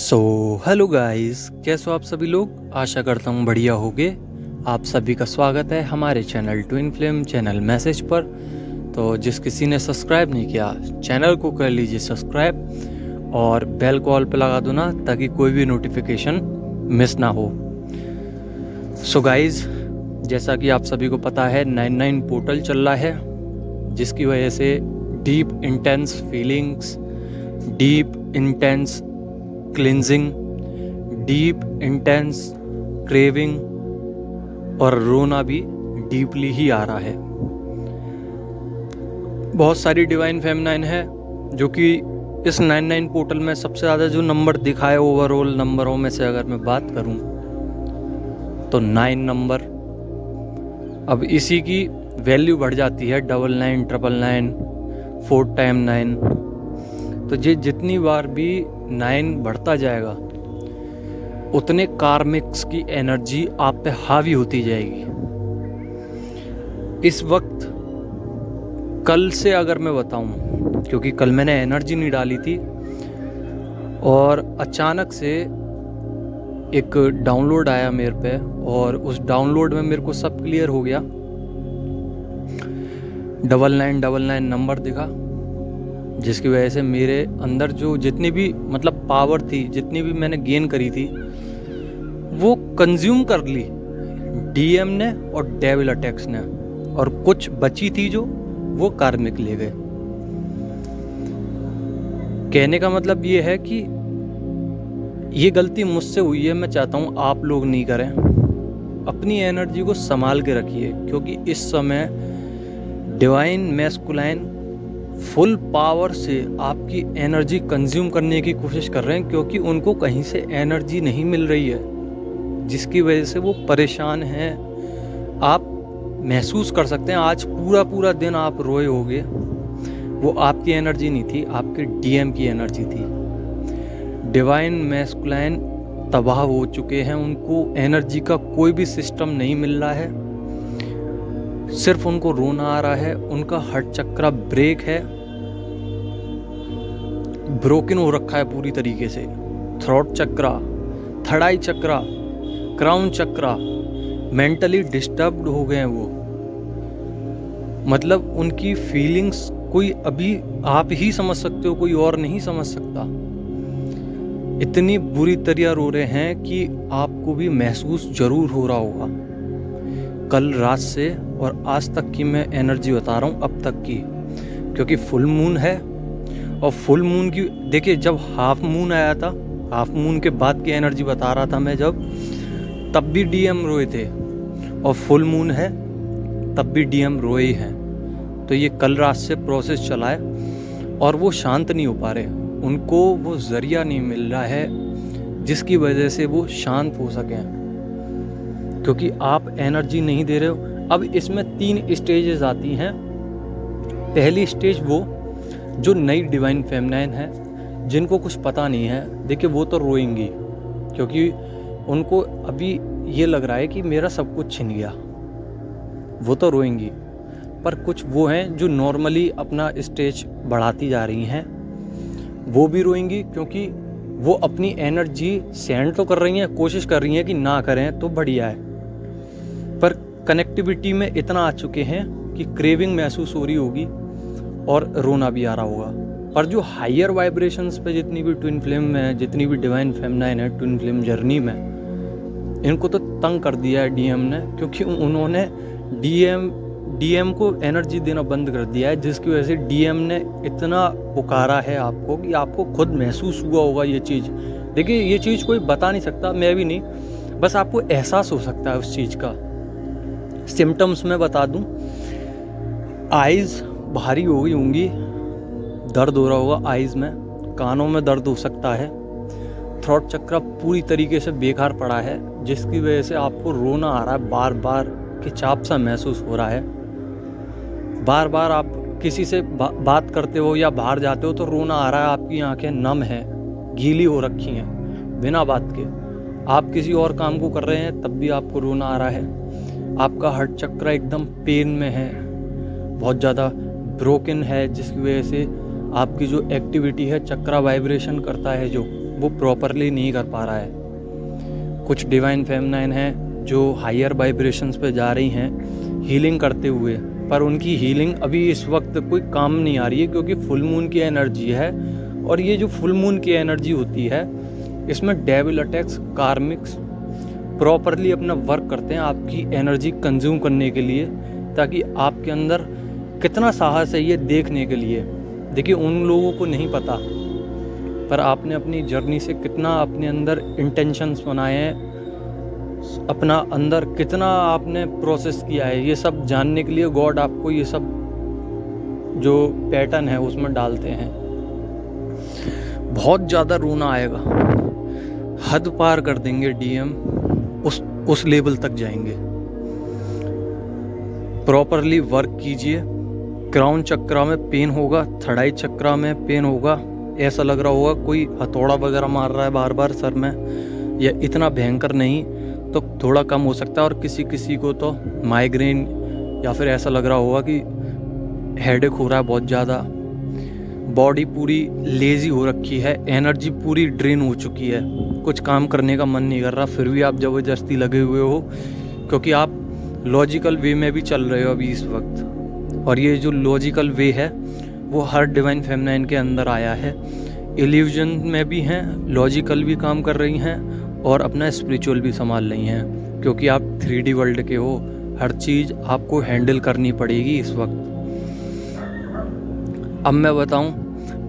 So hello guys, कैसे हो आप सभी लोग। आशा करता हूँ बढ़िया होगे। आप सभी का स्वागत है हमारे channel twin flame channel message पर। तो जिस किसी ने सब्सक्राइब नहीं किया चैनल को कर लीजिए सब्सक्राइब और बेल को ऑल पे लगा दो ना, ताकि कोई भी नोटिफिकेशन मिस ना हो। सो गाइस, जैसा कि आप सभी को पता है 99 पोर्टल चल रहा है, जिसकी वजह से deep intense feelings, deep intense cleansing, deep intense craving और रोना भी डीपली ही आ रहा है। बहुत सारी डिवाइन फेमिनाइन है जो कि इस 99 पोर्टल में सबसे ज़्यादा जो नंबर दिखा है ओवरऑल नंबरों में से अगर मैं बात करूं तो 9 नंबर। अब इसी की वैल्यू बढ़ जाती है 99, 999, 4 टाइम 9। तो ये जितनी बार भी 9 बढ़ता जाएगा उतने कार्मिक्स की एनर्जी आप पे हावी होती जाएगी। इस वक्त कल से अगर मैं बताऊं, क्योंकि कल मैंने एनर्जी नहीं डाली थी और अचानक से एक डाउनलोड आया मेरे पे और उस डाउनलोड में मेरे को सब क्लियर हो गया। 9999 नंबर दिखा, जिसकी वजह से मेरे अंदर जो जितनी भी मतलब पावर थी, जितनी भी मैंने गेन करी थी, वो कंज्यूम कर ली डीएम ने और डेविल अटैक्स ने, और कुछ बची थी जो वो कार्मिक ले गए। कहने का मतलब ये है कि ये गलती मुझसे हुई है, मैं चाहता हूँ आप लोग नहीं करें। अपनी एनर्जी को संभाल के रखिए, क्योंकि इस समय डिवाइन मैस्कुलाइन फुल पावर से आपकी एनर्जी कंज्यूम करने की कोशिश कर रहे हैं, क्योंकि उनको कहीं से एनर्जी नहीं मिल रही है, जिसकी वजह से वो परेशान हैं। आप महसूस कर सकते हैं आज पूरा पूरा दिन आप रोए होगे। वो आपकी एनर्जी नहीं थी, आपके डीएम की एनर्जी थी। डिवाइन मैस्कुलाइन तबाह हो चुके हैं, उनको एनर्जी का कोई भी सिस्टम नहीं मिल रहा है, सिर्फ उनको रोना आ रहा है। उनका हार्ट चक्रा ब्रेक है, ब्रोकन हो रखा है पूरी तरीके से। थ्रोट चक्रा, थर्ड आई चक्रा, क्राउन चक्रा, मेंटली डिस्टर्ब्ड हो गए हैं वो। मतलब उनकी फीलिंग्स कोई अभी आप ही समझ सकते हो, कोई और नहीं समझ सकता। इतनी बुरी तरह रो रहे हैं कि आपको भी महसूस जरूर हो रहा होगा। कल रात से और आज तक की मैं एनर्जी बता रहा हूँ, अब तक की, क्योंकि फुल मून है। और फुल मून की देखिए, जब हाफ मून आया था, हाफ मून के बाद की एनर्जी बता रहा था मैं जब, तब भी डीएम रोए थे, और फुल मून है तब भी डीएम रोए हैं। तो ये कल रात से प्रोसेस चला है और वो शांत नहीं हो पा रहे, उनको वो जरिया नहीं मिल रहा है जिसकी वजह से वो शांत हो सकें, क्योंकि आप एनर्जी नहीं दे रहे हो। अब इसमें 3 स्टेजेस आती हैं। पहली स्टेज वो जो नई डिवाइन फेमिनाइन है, जिनको कुछ पता नहीं है, देखिए वो तो रोएंगी, क्योंकि उनको अभी ये लग रहा है कि मेरा सब कुछ छिन गया, वो तो रोएंगी। पर कुछ वो हैं जो नॉर्मली अपना स्टेज बढ़ाती जा रही हैं, वो भी रोएंगी, क्योंकि वो अपनी एनर्जी सेंड तो कर रही हैं, कोशिश कर रही हैं कि ना करें तो बढ़िया है, पर कनेक्टिविटी में इतना आ चुके हैं कि क्रेविंग महसूस हो रही होगी और रोना भी आ रहा होगा। पर जो हायर वाइब्रेशंस पे जितनी भी ट्विन फ्लेम में है, जितनी भी डिवाइन फेमिनाइन है ट्विन फ्लेम जर्नी में, इनको तो तंग कर दिया है डीएम ने, क्योंकि उन्होंने डीएम को एनर्जी देना बंद कर दिया है, जिसकी वजह से डीएम ने इतना पुकारा है आपको कि आपको खुद महसूस हुआ होगा ये चीज़। देखिए ये चीज़ कोई बता नहीं सकता, मैं भी नहीं, बस आपको एहसास हो सकता है उस चीज़ का। सिम्टम्स में बता दूं, आइज़ भारी हो गई होंगी, दर्द हो रहा होगा आइज़ में, कानों में दर्द हो सकता है, थ्रोट चक्र पूरी तरीके से बेकार पड़ा है, जिसकी वजह से आपको रोना आ रहा है, बार बार खिंचाव सा महसूस हो रहा है। बार बार आप किसी से बात करते हो या बाहर जाते हो तो रोना आ रहा है, आपकी आंखें नम हैं, गीली हो रखी हैं बिना बात के। आप किसी और काम को कर रहे हैं तब भी आपको रोना आ रहा है। आपका हार्ट चक्र एकदम पेन में है, बहुत ज़्यादा ब्रोकन है, जिसकी वजह से आपकी जो एक्टिविटी है, चक्रा वाइब्रेशन करता है जो, वो प्रॉपरली नहीं कर पा रहा है। कुछ डिवाइन फेमिनाइन हैं जो हायर वाइब्रेशंस पे जा रही हैं हीलिंग करते हुए, पर उनकी हीलिंग अभी इस वक्त कोई काम नहीं आ रही है, क्योंकि फुल मून की एनर्जी है। और ये जो फुल मून की एनर्जी होती है, इसमें डेविल अटैक्स, कार्मिक्स प्रॉपरली अपना वर्क करते हैं आपकी एनर्जी कंज्यूम करने के लिए, ताकि आपके अंदर कितना साहस है ये देखने के लिए। देखिए, उन लोगों को नहीं पता, पर आपने अपनी जर्नी से कितना अपने अंदर इंटेंशंस बनाए हैं, अपना अंदर कितना आपने प्रोसेस किया है, ये सब जानने के लिए गॉड आपको ये सब जो पैटर्न है उसमें डालते हैं। बहुत ज़्यादा रोना आएगा, हद पार कर देंगे डीएम, उस लेवल तक जाएंगे। प्रॉपरली वर्क कीजिए। क्राउन चक्रा में पेन होगा, थर्ड आई चक्रा में पेन होगा, ऐसा लग रहा होगा कोई हथौड़ा वगैरह मार रहा है बार बार सर में, या इतना भयंकर नहीं तो थोड़ा कम हो सकता है। और किसी किसी को तो माइग्रेन या फिर ऐसा लग रहा होगा कि हेडेक हो रहा है बहुत ज़्यादा। बॉडी पूरी लेज़ी हो रखी है, एनर्जी पूरी ड्रेन हो चुकी है, कुछ काम करने का मन नहीं कर रहा, फिर भी आप ज़बरदस्ती लगे हुए हो, क्योंकि आप लॉजिकल वे में भी चल रहे हो अभी इस वक्त। और ये जो लॉजिकल वे है वो हर डिवाइन फेमिनाइन के अंदर आया है। इल्यूजन में भी हैं, लॉजिकल भी काम कर रही हैं और अपना स्पिरिचुअल भी संभाल रही हैं, क्योंकि आप 3D वर्ल्ड के हो। हर चीज़ आपको हैंडल करनी पड़ेगी इस वक्त। अब मैं बताऊं,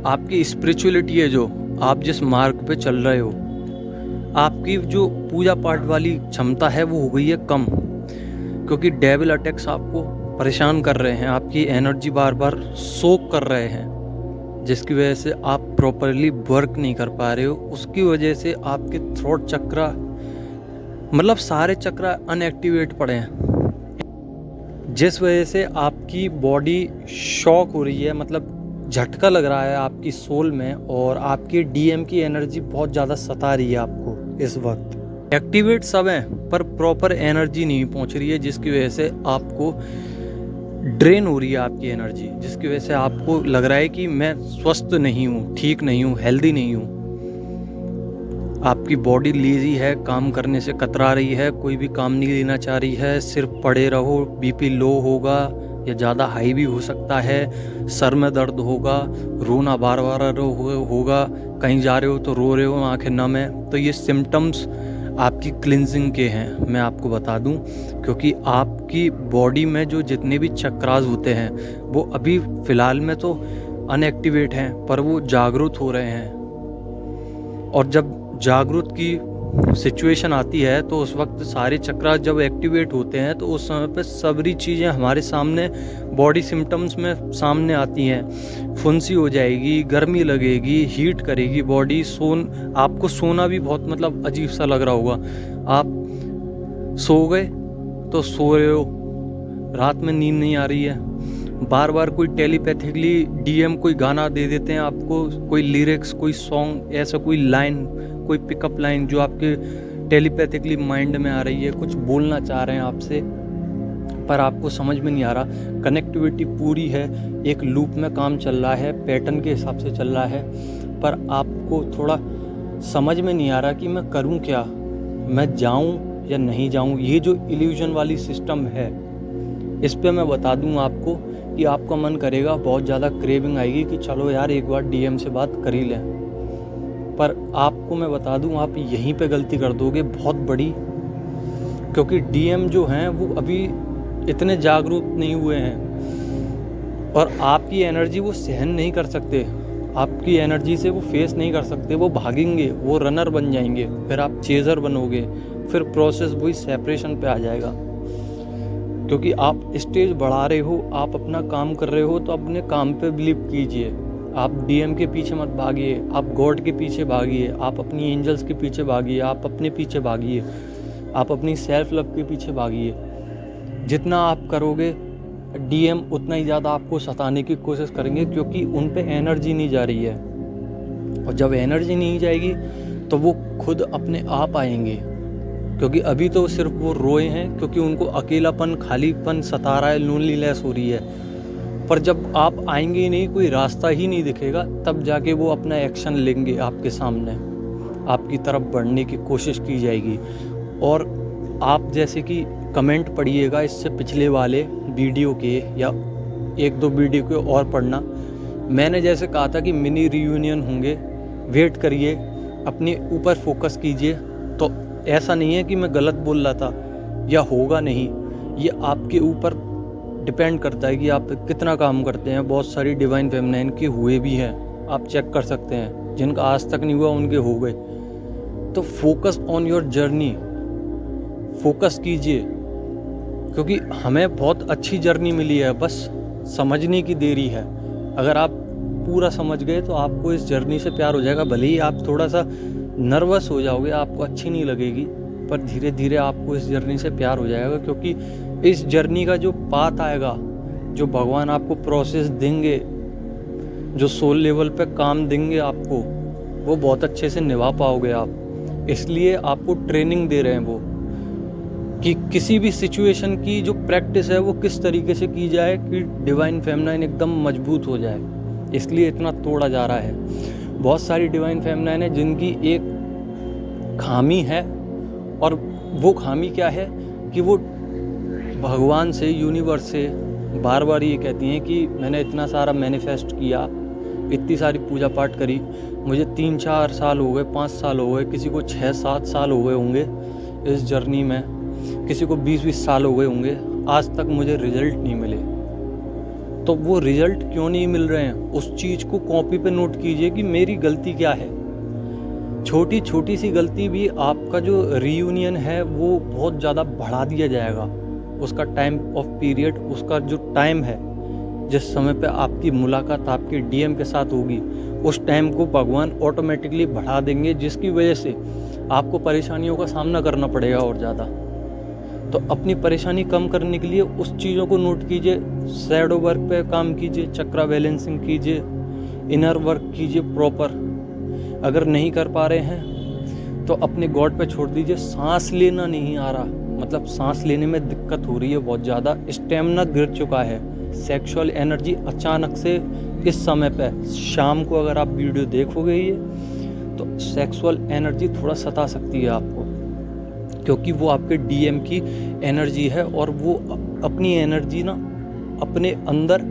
आपकी स्पिरिचुअलिटी है, जो आप जिस मार्ग पे चल रहे हो, आपकी जो पूजा पाठ वाली क्षमता है वो हो गई है कम, क्योंकि डेविल अटैक्स आपको परेशान कर रहे हैं, आपकी एनर्जी बार बार सोक कर रहे हैं, जिसकी वजह से आप प्रॉपरली वर्क नहीं कर पा रहे हो। उसकी वजह से आपके थ्रोट चक्रा, मतलब सारे चक्रा अनएक्टिवेट पड़े हैं, जिस वजह से आपकी बॉडी शॉक हो रही है, मतलब झटका लग रहा है आपकी सोल में, और आपकी डीएम की एनर्जी बहुत ज़्यादा सता रही है आपको इस वक्त। एक्टिवेट सब हैं पर प्रॉपर एनर्जी नहीं पहुंच रही है, जिसकी वजह से आपको ड्रेन हो रही है आपकी एनर्जी, जिसकी वजह से आपको लग रहा है कि मैं स्वस्थ नहीं हूँ, ठीक नहीं हूँ, हेल्दी नहीं हूँ। आपकी बॉडी लेजी है, काम करने से कतरा रही है, कोई भी काम नहीं लेना चाह रही है, सिर्फ पड़े रहो। बीपी लो होगा या ज़्यादा हाई भी हो सकता है, सर में दर्द होगा, रोना बार बार होगा, कहीं जा रहे हो तो रो रहे हो, आंखें नम है। तो ये सिम्टम्स आपकी क्लिनजिंग के हैं, मैं आपको बता दूं, क्योंकि आपकी बॉडी में जो जितने भी चक्रास होते हैं वो अभी फ़िलहाल में तो अनएक्टिवेट हैं, पर वो जागरूक हो रहे हैं। और जब जागरूक की सिचुएशन आती है तो उस वक्त सारे चक्रास जब एक्टिवेट होते हैं तो उस समय पे सारी चीज़ें हमारे सामने बॉडी सिम्टम्स में सामने आती हैं। फुंसी हो जाएगी, गर्मी लगेगी, हीट करेगी बॉडी, आपको सोना भी बहुत मतलब अजीब सा लग रहा होगा। आप सो गए तो सो रहे हो, रात में नींद नहीं आ रही है, बार बार कोई टेलीपैथिकली डीएम कोई गाना दे देते हैं आपको, कोई लिरिक्स, कोई सॉन्ग, ऐसा कोई लाइन, कोई पिकअप लाइन जो आपके टेलीपैथिकली माइंड में आ रही है, कुछ बोलना चाह रहे हैं आपसे, पर आपको समझ में नहीं आ रहा। कनेक्टिविटी पूरी है, एक लूप में काम चल रहा है, पैटर्न के हिसाब से चल रहा है, पर आपको थोड़ा समझ में नहीं आ रहा कि मैं करूं क्या, मैं जाऊं या नहीं जाऊं। ये जो इल्यूजन वाली सिस्टम है, इस पे मैं बता दूं आपको कि आपका मन करेगा, बहुत ज़्यादा क्रेविंग आएगी कि चलो यार एक बार डीएम से बात कर ही लें, पर आपको मैं बता दूं आप यहीं पे गलती कर दोगे बहुत बड़ी, क्योंकि डीएम जो हैं वो अभी इतने जागरूक नहीं हुए हैं, और आपकी एनर्जी वो सहन नहीं कर सकते, आपकी एनर्जी से वो फेस नहीं कर सकते, वो भागेंगे, वो रनर बन जाएंगे, फिर आप चेजर बनोगे, फिर प्रोसेस वही सेपरेशन पे आ जाएगा। क्योंकि आप स्टेज बढ़ा रहे हो, आप अपना काम कर रहे हो, तो अपने काम पे बिलीव कीजिए। आप डीएम के पीछे मत भागिए, आप गॉड के पीछे भागिए, आप अपनी एंजल्स के पीछे भागिए, आप अपने पीछे भागिए, आप अपनी सेल्फ लव के पीछे भागिए। जितना आप करोगे डीएम उतना ही ज़्यादा आपको सताने की कोशिश करेंगे, क्योंकि उन पे एनर्जी नहीं जा रही है, और जब एनर्जी नहीं जाएगी तो वो खुद अपने आप आएंगे। क्योंकि अभी तो सिर्फ वो रोए हैं, क्योंकि उनको अकेलापन, खालीपन सता रहा है, लोनलीनेस हो रही है, पर जब आप आएंगे ही नहीं, कोई रास्ता ही नहीं दिखेगा, तब जाके वो अपना एक्शन लेंगे आपके सामने। आपकी तरफ बढ़ने की कोशिश की जाएगी। और आप जैसे कि कमेंट पढ़िएगा इससे पिछले वाले वीडियो के या 1-2 वीडियो के और पढ़ना। मैंने जैसे कहा था कि मिनी रियूनियन होंगे, वेट करिए, अपने ऊपर फोकस कीजिए। तो ऐसा नहीं है कि मैं गलत बोल रहा था या होगा नहीं, ये आपके ऊपर डिपेंड करता है कि आप कितना काम करते हैं। बहुत सारी डिवाइन फेमिनाइन के हुए भी हैं, आप चेक कर सकते हैं, जिनका आज तक नहीं हुआ उनके हो गए। तो focus on your journey, focus कीजिए, क्योंकि हमें बहुत अच्छी जर्नी मिली है, बस समझने की देरी है। अगर आप पूरा समझ गए तो आपको इस जर्नी से प्यार हो जाएगा। भले ही आप थोड़ा सा नर्वस हो जाओगे, आपको अच्छी नहीं लगेगी, पर धीरे धीरे आपको इस जर्नी से प्यार हो जाएगा। क्योंकि इस जर्नी का जो पाथ आएगा, जो भगवान आपको प्रोसेस देंगे, जो सोल लेवल पे काम देंगे आपको, वो बहुत अच्छे से निभा पाओगे आप। इसलिए आपको ट्रेनिंग दे रहे हैं वो, कि किसी भी सिचुएशन की जो प्रैक्टिस है वो किस तरीके से की जाए कि डिवाइन फेमिनाइन एकदम मजबूत हो जाए। इसलिए इतना तोड़ा जा रहा है। बहुत सारी डिवाइन फेमिनाइन है जिनकी एक खामी है, और वो खामी क्या है कि वो भगवान से, यूनिवर्स से बार बार ये कहती हैं कि मैंने इतना सारा मैनिफेस्ट किया, इतनी सारी पूजा पाठ करी, मुझे 3-4 साल हो गए, 5 साल हो गए, किसी को 6-7 साल हो गए होंगे इस जर्नी में, किसी को 20-20 साल हो गए होंगे, आज तक मुझे रिजल्ट नहीं मिले। तो वो रिजल्ट क्यों नहीं मिल रहे हैं, उस चीज़ को कॉपी पे नोट कीजिए कि मेरी गलती क्या है। छोटी छोटी सी गलती भी आपका जो रीयूनियन है वो बहुत ज़्यादा बढ़ा दिया जाएगा। उसका टाइम ऑफ पीरियड, उसका जो टाइम है, जिस समय पे आपकी मुलाकात आपके डीएम के साथ होगी, उस टाइम को भगवान ऑटोमेटिकली बढ़ा देंगे, जिसकी वजह से आपको परेशानियों का सामना करना पड़ेगा और ज़्यादा। तो अपनी परेशानी कम करने के लिए उस चीज़ों को नोट कीजिए, शैडो वर्क पे काम कीजिए, चक्रा बैलेंसिंग कीजिए, इनर वर्क कीजिए प्रॉपर। अगर नहीं कर पा रहे हैं तो अपने गॉड पे छोड़ दीजिए। सांस लेना नहीं आ रहा, मतलब सांस लेने में दिक्कत हो रही है बहुत ज़्यादा, स्टेमिना गिर चुका है, सेक्सुअल एनर्जी अचानक से इस समय पे, शाम को अगर आप वीडियो देखोगे ये, तो सेक्सुअल एनर्जी थोड़ा सता सकती है आपको, क्योंकि वो आपके डीएम की एनर्जी है। और वो अपनी एनर्जी ना अपने अंदर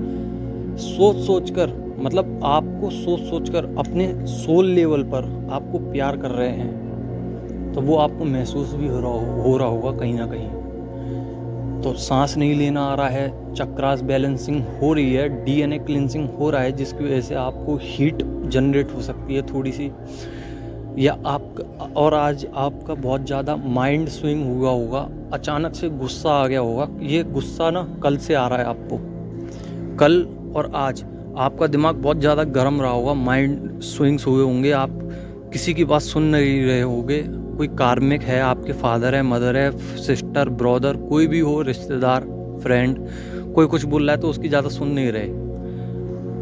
सोच सोच कर, मतलब आपको सोच सोच कर अपने सोल लेवल पर आपको प्यार कर रहे हैं। तो वो आपको महसूस भी हो रहा होगा कहीं ना कहीं। तो सांस नहीं लेना आ रहा है, चक्रास बैलेंसिंग हो रही है, डीएनए क्लिनसिंग हो रहा है, जिसकी वजह से आपको हीट जनरेट हो सकती है थोड़ी सी, या और आज आपका बहुत ज़्यादा माइंड स्विंग हुआ होगा, अचानक से गुस्सा आ गया होगा। ये गुस्सा ना कल से आ रहा है आपको, कल और आज आपका दिमाग बहुत ज़्यादा गर्म रहा होगा, माइंड स्विंग्स हुए होंगे, आप किसी की बात सुन नहीं रहे होंगे। कोई कार्मिक है, आपके फादर है, मदर है, सिस्टर, ब्रदर, कोई भी हो, रिश्तेदार, फ्रेंड, कोई कुछ बोल रहा है तो उसकी ज़्यादा सुन नहीं रहे,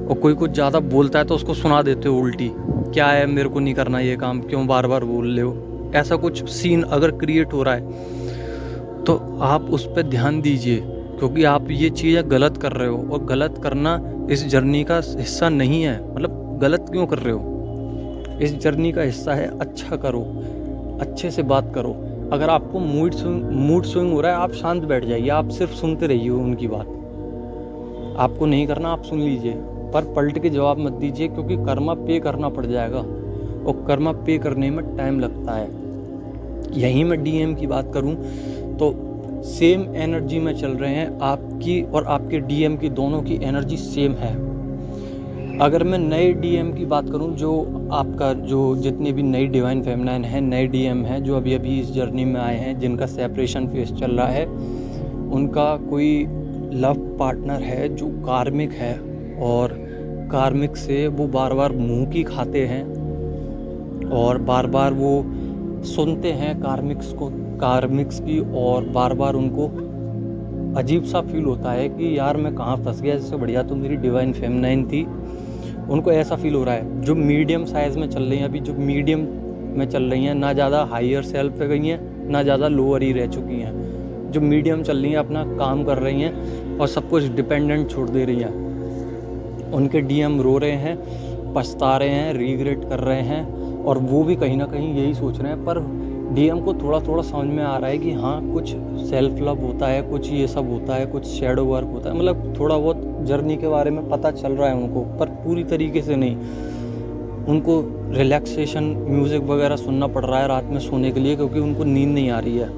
और कोई कुछ ज़्यादा बोलता है तो उसको सुना देते हो उल्टी, क्या है मेरे को नहीं करना ये काम, क्यों बार बार बोल रहे हो। ऐसा कुछ सीन अगर क्रिएट हो रहा है तो आप उस पर ध्यान दीजिए, क्योंकि आप ये चीज़ें गलत कर रहे हो, और गलत करना इस जर्नी का हिस्सा नहीं है। मतलब गलत क्यों कर रहे हो, इस जर्नी का हिस्सा है। अच्छा करो, अच्छे से बात करो। अगर आपको मूड स्विंग हो रहा है, आप शांत बैठ जाइए, आप सिर्फ सुनते रहिए उनकी बात, आपको नहीं करना, आप सुन लीजिए, पर पलट के जवाब मत दीजिए, क्योंकि कर्मा पे करना पड़ जाएगा, और कर्मा पे करने में टाइम लगता है। यहीं मैं डीएम की बात करूं तो सेम एनर्जी में चल रहे हैं, आपकी और आपके डीएम की, दोनों की एनर्जी सेम है। अगर मैं नए डीएम की बात करूं, जो आपका जो जितने भी नई डिवाइन फेमिनाइन हैं, नए डीएम हैं जो अभी अभी इस जर्नी में आए हैं, जिनका सेपरेशन फेस चल रहा है, उनका कोई लव पार्टनर है जो कार्मिक है, और कार्मिक से वो बार बार मुंह की खाते हैं, और बार बार वो सुनते हैं कार्मिक्स की, और बार बार उनको अजीब सा फील होता है कि यार मैं कहाँ फंस गया, इससे बढ़िया तो मेरी डिवाइन फेमिनाइन थी। उनको ऐसा फील हो रहा है। जो मीडियम साइज़ में चल रही हैं, अभी जो मीडियम में चल रही हैं, ना ज़्यादा हायर सेल्फ पे गई हैं, ना ज़्यादा लोअर ही रह चुकी हैं, जो मीडियम चल रही हैं, अपना काम कर रही हैं और सब कुछ डिपेंडेंट छोड़ दे रही हैं, उनके डीएम रो रहे हैं, पछता रहे हैं, रिग्रेट कर रहे हैं, और वो भी कहीं ना कहीं यही सोच रहे हैं। पर डीएम को थोड़ा थोड़ा समझ में आ रहा है कि हाँ, कुछ सेल्फ लव होता है, कुछ ये सब होता है, कुछ शैडो वर्क होता है, मतलब थोड़ा बहुत जर्नी के बारे में पता चल रहा है उनको, पर पूरी तरीके से नहीं। उनको रिलैक्सेशन म्यूज़िक वगैरह सुनना पड़ रहा है रात में सोने के लिए, क्योंकि उनको नींद नहीं आ रही है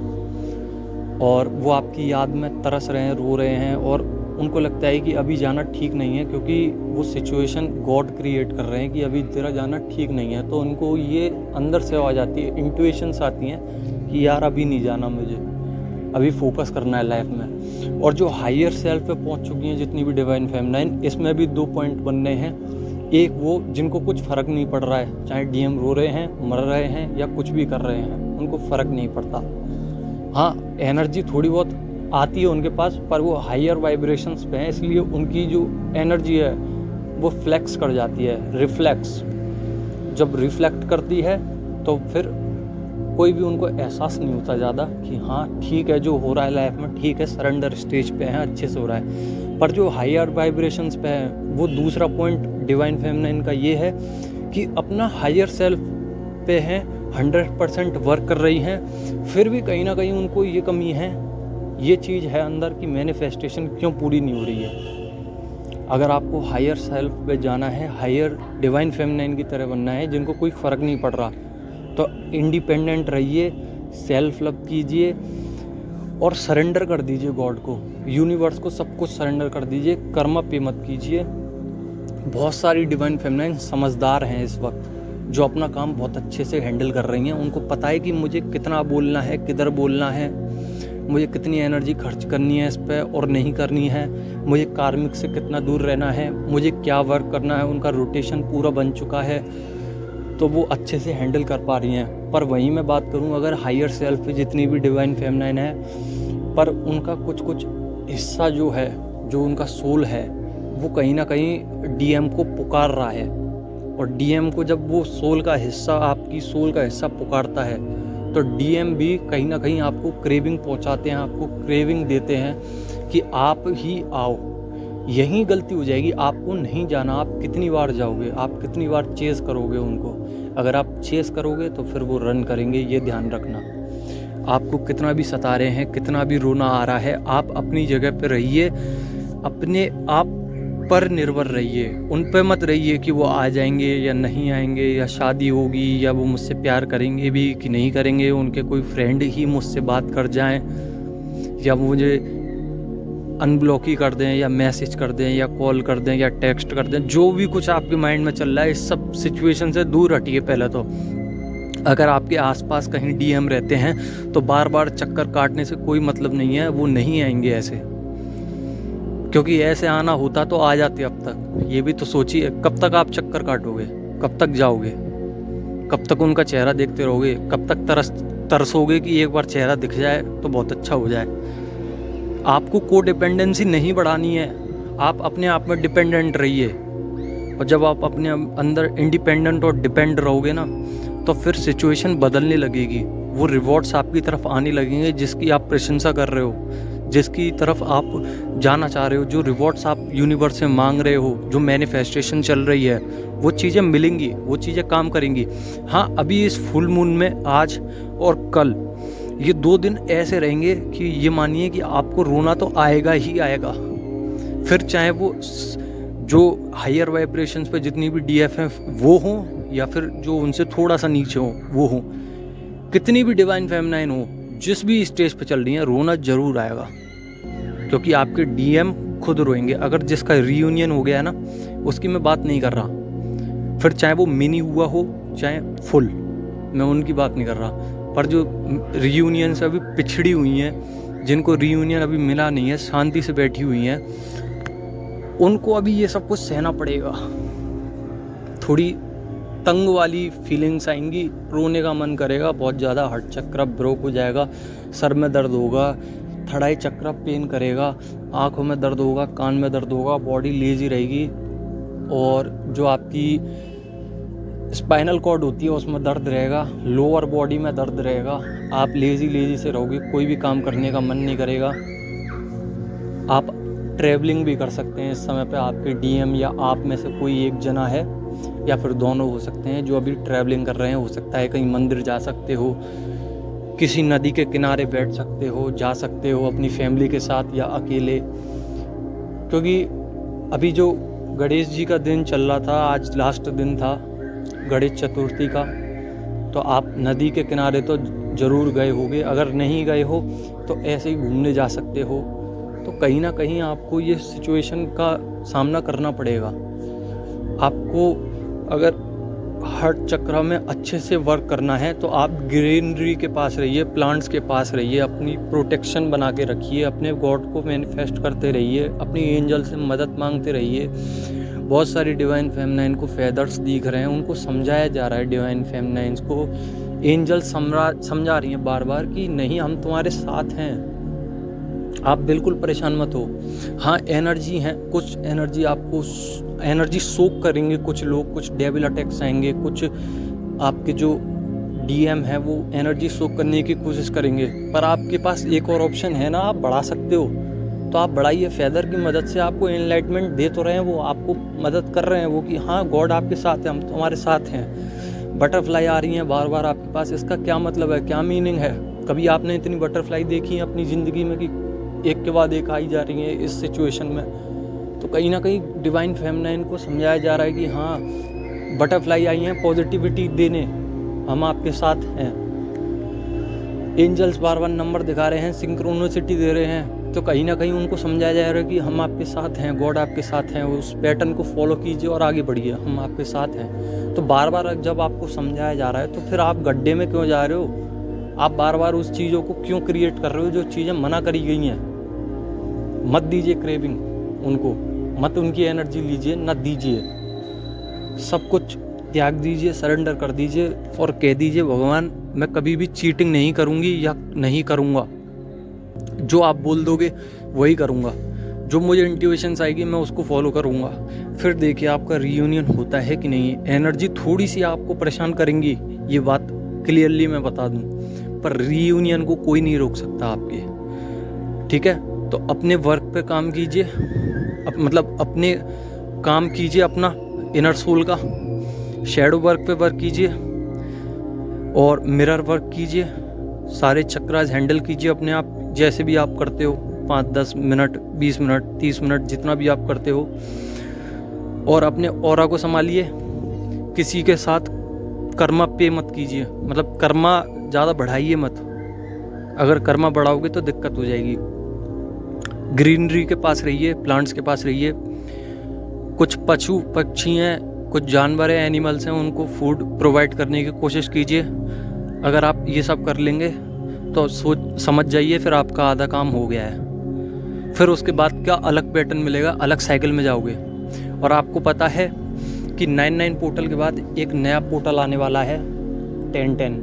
और वो आपकी याद में तरस रहे हैं, रो रहे हैं, और उनको लगता है कि अभी जाना ठीक नहीं है, क्योंकि वो सिचुएशन गॉड क्रिएट कर रहे हैं कि अभी तेरा जाना ठीक नहीं है। तो उनको ये अंदर से आवाज़ आती है, इंट्यूशंस आती हैं कि यार अभी नहीं जाना मुझे, अभी फोकस करना है लाइफ में। और जो हायर सेल्फ पे पहुंच चुकी हैं जितनी भी डिवाइन फेमिनाइन, इसमें भी 2 पॉइंट बनने हैं। एक वो जिनको कुछ फ़र्क नहीं पड़ रहा है, चाहे डीएम रो रहे हैं, मर रहे हैं या कुछ भी कर रहे हैं, उनको फ़र्क नहीं पड़ता। हाँ, एनर्जी थोड़ी बहुत आती है उनके पास, पर वो हायर वाइब्रेशंस पे हैं, इसलिए उनकी जो एनर्जी है वो फ्लेक्स कर जाती है, रिफ्लेक्स। जब रिफ्लेक्ट करती है तो फिर कोई भी उनको एहसास नहीं होता ज़्यादा कि हाँ ठीक है, जो हो रहा है लाइफ में ठीक है, सरेंडर स्टेज पे है, अच्छे से हो रहा है। पर जो हायर वाइब्रेशंस पे है, वो दूसरा पॉइंट डिवाइन फेमिनाइन का ये है कि अपना हायर सेल्फ पे हैं, 100% वर्क कर रही हैं, फिर भी कहीं ना कहीं उनको ये कमी है, ये चीज़ है अंदर कि मैनिफेस्टेशन क्यों पूरी नहीं हो रही है। अगर आपको हायर सेल्फ पे जाना है, हायर डिवाइन फेमिनाइन की तरह बनना है, जिनको कोई फ़र्क नहीं पड़ रहा, तो इंडिपेंडेंट रहिए, सेल्फ लव कीजिए और सरेंडर कर दीजिए गॉड को, यूनिवर्स को, सब कुछ सरेंडर कर दीजिए, कर्म पे मत कीजिए। बहुत सारी डिवाइन फेमिनाइन समझदार हैं इस वक्त, जो अपना काम बहुत अच्छे से हैंडल कर रही हैं। उनको पता है कि मुझे कितना बोलना है, किधर बोलना है, मुझे कितनी एनर्जी खर्च करनी है इस पर और नहीं करनी है, मुझे कार्मिक से कितना दूर रहना है, मुझे क्या वर्क करना है। उनका रोटेशन पूरा बन चुका है, तो वो अच्छे से हैंडल कर पा रही हैं। पर वहीं मैं बात करूं, अगर हायर सेल्फ जितनी भी डिवाइन फेमिनाइन है, पर उनका कुछ हिस्सा जो है, जो उनका सोल है, वो कहीं ना कहीं डीएम को पुकार रहा है। और डीएम को जब वो सोल का हिस्सा, आपकी सोल का हिस्सा पुकारता है, तो डीएम भी कहीं ना कहीं आपको क्रेविंग पहुंचाते हैं, आपको क्रेविंग देते हैं कि आप ही आओ। यही गलती हो जाएगी, आपको नहीं जाना। आप कितनी बार जाओगे, आप कितनी बार चेस करोगे उनको? अगर आप चेस करोगे तो फिर वो रन करेंगे, ये ध्यान रखना। आपको कितना भी सता रहे हैं, कितना भी रोना आ रहा है, आप अपनी जगह पर रहिए, अपने आप पर निर्भर रहिए। उन पे मत रहिए कि वो आ जाएंगे या नहीं आएंगे, या शादी होगी, या वो मुझसे प्यार करेंगे भी कि नहीं करेंगे, उनके कोई फ्रेंड ही मुझसे बात कर जाएं, या मुझे अनब्लॉक ही कर दें, या मैसेज कर दें, या कॉल कर दें, या टेक्स्ट कर दें। जो भी कुछ आपके माइंड में चल रहा है, इस सब सिचुएशन से दूर हटिए पहले तो। अगर आपके आसपास कहीं डीएम रहते हैं तो बार बार चक्कर काटने से कोई मतलब नहीं है, वो नहीं आएंगे ऐसे, क्योंकि ऐसे आना होता तो आ जाते अब तक। ये भी तो सोचिए, कब तक आप चक्कर काटोगे, कब तक जाओगे, कब तक उनका चेहरा देखते रहोगे, कब तक तरसोगे कि एक बार चेहरा दिख जाए तो बहुत अच्छा हो जाए। आपको को डिपेंडेंसी नहीं बढ़ानी है, आप अपने आप में डिपेंडेंट रहिए। और जब आप अपने अंदर इंडिपेंडेंट और डिपेंड रहोगे ना, तो फिर सिचुएशन बदलने लगेगी, वो रिवॉर्ड्स आपकी तरफ आने लगेंगे जिसकी आप प्रशंसा कर रहे हो, जिसकी तरफ आप जाना चाह रहे हो, जो रिवॉर्ड्स आप यूनिवर्स से मांग रहे हो, जो मैनिफेस्टेशन चल रही है, वो चीज़ें मिलेंगी, वो चीज़ें काम करेंगी। हाँ, अभी इस फुल मून में आज और कल ये 2 दिन ऐसे रहेंगे कि ये मानिए कि आपको रोना तो आएगा ही आएगा। फिर चाहे वो जो हायर वाइब्रेशंस पे जितनी भी डीएफ हैं वो हों, या फिर जो उनसे थोड़ा सा नीचे हो वो हों, कितनी भी डिवाइन फेमिनाइन हो, जिस भी स्टेज पे चल रही हैं, रोना जरूर आएगा, क्योंकि आपके डीएम खुद रोएंगे। अगर जिसका रीयूनियन हो गया है ना, उसकी मैं बात नहीं कर रहा, फिर चाहे वो मिनी हुआ हो चाहे फुल, मैं उनकी बात नहीं कर रहा। पर जो रीयूनियन से अभी पिछड़ी हुई हैं, जिनको रीयूनियन अभी मिला नहीं है, शांति से बैठी हुई हैं, उनको अभी ये सब कुछ सहना पड़ेगा। थोड़ी तंग वाली फीलिंग्स आएंगी, रोने का मन करेगा बहुत ज़्यादा, हार्ट चक्र ब्रोक हो जाएगा, सर में दर्द होगा, थड़ाई चक्र पेन करेगा, आँखों में दर्द होगा, कान में दर्द होगा, बॉडी लेजी रहेगी, और जो आपकी स्पाइनल कॉर्ड होती है उसमें दर्द रहेगा, लोअर बॉडी में दर्द रहेगा, आप लेजी से रहोगे, कोई भी काम करने का मन नहीं करेगा। आप ट्रैवलिंग भी कर सकते हैं इस समय पे, आपके डीएम या आप में से कोई एक जना है या फिर दोनों हो सकते हैं। जो अभी ट्रैवलिंग कर रहे हैं, हो सकता है कहीं मंदिर जा सकते हो, किसी नदी के किनारे बैठ सकते हो, जा सकते हो अपनी फैमिली के साथ या अकेले। क्योंकि अभी जो गणेश जी का दिन चल रहा था, आज लास्ट दिन था गणेश चतुर्थी का, तो आप नदी के किनारे तो ज़रूर गए होगे। अगर नहीं गए हो तो ऐसे ही घूमने जा सकते हो। तो कहीं ना कहीं आपको ये सिचुएशन का सामना करना पड़ेगा। आपको अगर हर चक्र में अच्छे से वर्क करना है तो आप ग्रीनरी के पास रहिए, प्लांट्स के पास रहिए, अपनी प्रोटेक्शन बना के रखिए, अपने गॉड को मैनिफेस्ट करते रहिए, अपनी एंजल से मदद मांगते रहिए। बहुत सारी डिवाइन फेमिनाइन को फेदर्स दिख रहे हैं, उनको समझाया जा रहा है, डिवाइन फेमिनाइंस को एंजल समझा रही हैं बार बार कि नहीं, हम तुम्हारे साथ हैं, आप बिल्कुल परेशान मत हो। हाँ, एनर्जी है, कुछ एनर्जी आपको एनर्जी सोक करेंगे कुछ लोग, कुछ डेविल अटैक्स आएंगे, कुछ आपके जो डीएम है वो एनर्जी सोक करने की कोशिश करेंगे। पर आपके पास एक और ऑप्शन है ना, आप बढ़ा सकते हो, तो आप बढ़ाइए। फेदर की मदद से आपको एनलाइटमेंट दे तो रहे हैं, वो आपको मदद कर रहे हैं वो कि हाँ गॉड आपके साथ है, हम तुम्हारे साथ हैं। बटरफ्लाई आ रही हैं बार बार आपके पास, इसका क्या मतलब है, क्या मीनिंग है? कभी आपने इतनी बटरफ्लाई देखी है अपनी ज़िंदगी में कि एक के बाद एक आई जा रही है इस सिचुएशन में? तो कहीं ना कहीं डिवाइन फेमिनाइन को समझाया जा रहा है कि हाँ, बटरफ्लाई आई हैं पॉजिटिविटी देने, हम आपके साथ हैं। एंजल्स बार बार नंबर दिखा रहे हैं, सिंक्रोनिसिटी दे रहे हैं, तो कहीं ना कहीं उनको समझाया जा रहा है कि हम आपके साथ हैं, गॉड आपके साथ हैं। उस पैटर्न को फॉलो कीजिए और आगे बढ़िए, हम आपके साथ हैं। तो बार बार जब आपको समझाया जा रहा है तो फिर आप गड्ढे में क्यों जा रहे हो? आप बार बार उस चीज़ों को क्यों क्रिएट कर रहे हो जो चीज़ें मना करी गई हैं? मत दीजिए क्रेविंग उनको, मत उनकी एनर्जी लीजिए, न दीजिए। सब कुछ त्याग दीजिए, सरेंडर कर दीजिए और कह दीजिए भगवान, मैं कभी भी चीटिंग नहीं करूँगी या नहीं करूँगा। जो आप बोल दोगे वही करूँगा, जो मुझे इंट्यूशंस आएगी मैं उसको फॉलो करूँगा। फिर देखिए आपका रीयूनियन होता है कि नहीं। एनर्जी थोड़ी सी आपको परेशान करेंगी, ये बात क्लियरली मैं बता दूँ, पर रीयूनियन को कोई नहीं रोक सकता आपके, ठीक है? तो अपने वर्क पे काम कीजिए, मतलब अपने काम कीजिए, अपना इनर सोल का शैडो वर्क पे वर्क कीजिए और मिरर वर्क कीजिए। सारे चक्रास हैंडल कीजिए अपने आप, जैसे भी आप करते हो, 5-10 मिनट, 20 मिनट, 30 मिनट, जितना भी आप करते हो। और अपने ऑरा को संभालिए। किसी के साथ कर्मा पे मत कीजिए, मतलब कर्मा ज़्यादा बढ़ाइए मत। अगर कर्मा बढ़ाओगे तो दिक्कत हो जाएगी। ग्रीनरी के पास रहिए, प्लांट्स के पास रहिए। कुछ पशु पक्षी हैं, कुछ जानवर हैं, एनिमल्स हैं, उनको फूड प्रोवाइड करने की कोशिश कीजिए। अगर आप ये सब कर लेंगे तो सोच समझ जाइए फिर आपका आधा काम हो गया है। फिर उसके बाद क्या अलग पैटर्न मिलेगा, अलग साइकिल में जाओगे। और आपको पता है कि 9-9 पोर्टल के बाद एक नया पोर्टल आने वाला है 10-10।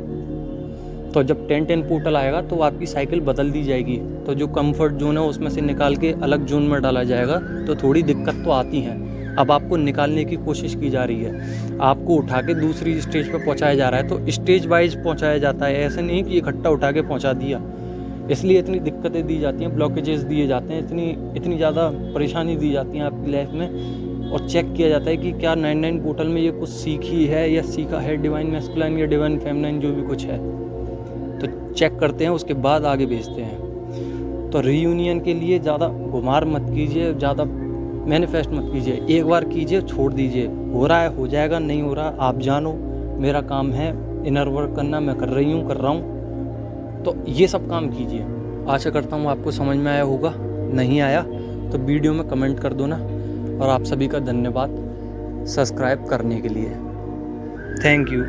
तो जब 10-10 पोर्टल आएगा तो आपकी साइकिल बदल दी जाएगी। तो जो कंफर्ट जोन है उसमें से निकाल के अलग जोन में डाला जाएगा। तो थोड़ी दिक्कत तो आती है, अब आपको निकालने की कोशिश की जा रही है। आपको उठा के दूसरी स्टेज पे पहुंचाया जा रहा है। तो स्टेज वाइज पहुंचाया जाता है, ऐसे नहीं कि इकट्ठा उठा के पहुंचा दिया। इसलिए इतनी दिक्कतें दी जाती हैं, ब्लॉकेजेस दिए जाते हैं, इतनी ज़्यादा परेशानी दी जाती हैं आपकी लाइफ में। और चेक किया जाता है कि क्या 9-9 पोर्टल में ये कुछ सीखी है या सीखा है डिवाइन मैस्कुलाइन या डिवाइन फेमिनाइन, जो भी कुछ है। तो चेक करते हैं, उसके बाद आगे भेजते हैं। तो रीयूनियन के लिए ज़्यादा घुमार मत कीजिए, ज़्यादा मैनिफेस्ट मत कीजिए। एक बार कीजिए, छोड़ दीजिए। हो रहा है हो जाएगा, नहीं हो रहा आप जानो, मेरा काम है इनर वर्क करना, मैं कर रहा हूँ। तो ये सब काम कीजिए। आशा करता हूँ आपको समझ में आया होगा। नहीं आया तो वीडियो में कमेंट कर दो ना। और आप सभी का धन्यवाद सब्सक्राइब करने के लिए। Thank you.